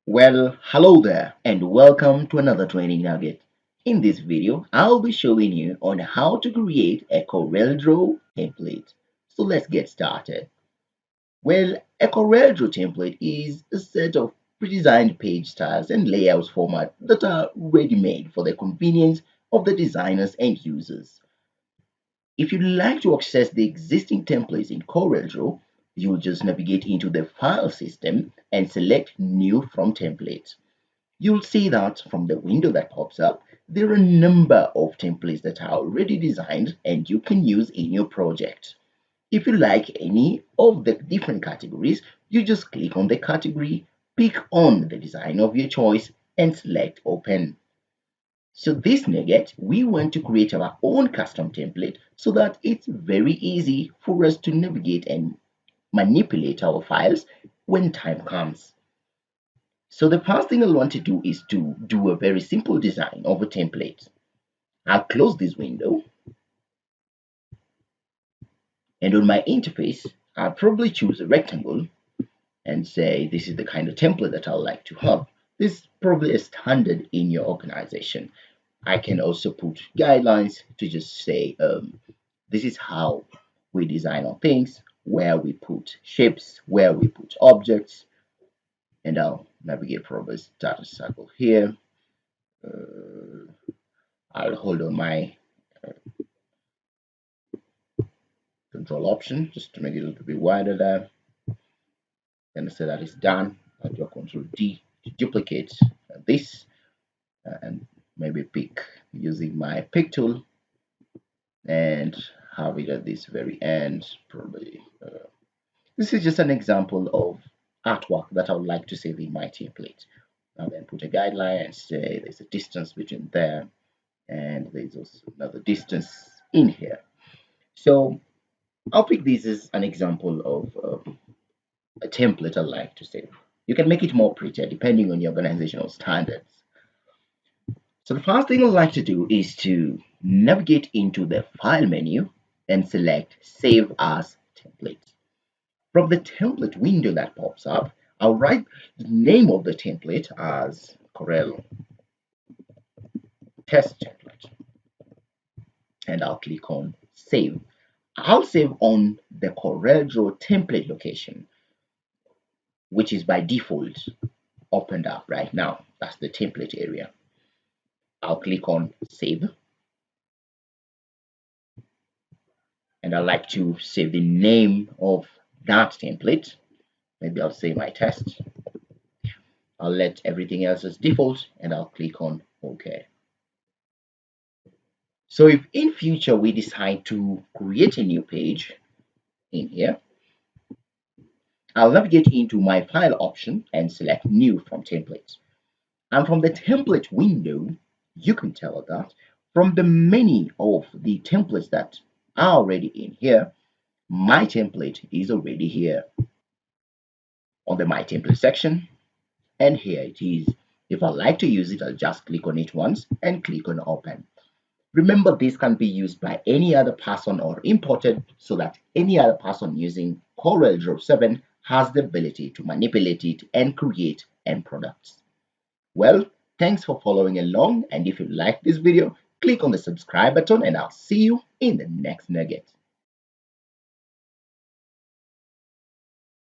Well, hello there and welcome to another training nugget. In this video, I'll be showing you on how to create a Corel Draw template. So let's get started. Well, a Corel Draw template is a set of pre-designed page styles and layouts format that are ready-made for the convenience of the designers and users. If you'd like to access the existing templates in CorelDraw, you'll just navigate into the file system and select New from Template. You'll see that from the window that pops up, there are a number of templates that are already designed and you can use in your project. If you like any of the different categories, you just click on the category, pick on the design of your choice, and select Open. So this nugget, we want to create our own custom template so that it's very easy for us to navigate and manipulate our files when time comes. So the first thing I'll want to do is to do a very simple design of a template. I'll close this window, and on my interface, I'll probably choose a rectangle and say this is the kind of template that I'd like to have. This is probably a standard in your organization. I can also put guidelines to just say this is how we design on things, where we put shapes, where we put objects, and I'll navigate probably start a circle here. I'll hold on my control option just to make it a little bit wider there. Then I say that it's done. I'll do a Control D to duplicate this and maybe pick using my pick tool and have it at this very end. Probably this is just an example of artwork that I would like to save in my template. I'll then put a guideline and say there's a distance between there and there's also another distance in here. So I'll pick this as an example of a template I like to save. You can make it more prettier depending on your organizational standards. So the first thing I'd like to do is to navigate into the File menu and select Save as Template. From the template window that pops up, I'll write the name of the template as Corel Test Template, and I'll click on Save. I'll save on the Corel Draw template location, which is by default opened up right now. That's the template area. I'll click on Save, and I like to save the name of that template. Maybe I'll say my test. I'll let everything else as default, and I'll click on OK. So if in future we decide to create a new page in here, I'll navigate into my file option and select New from Templates. And from the template window, you can tell that from the many of the templates that are already in here, my template is already here on the My Template section, and here it is. If I like to use it, I'll just click on it once and click on Open. Remember, this can be used by any other person or imported so that any other person using CorelDraw 7 has the ability to manipulate it and create end products. Well, thanks for following along, and if you like this video, click on the subscribe button and I'll see you in the next nugget.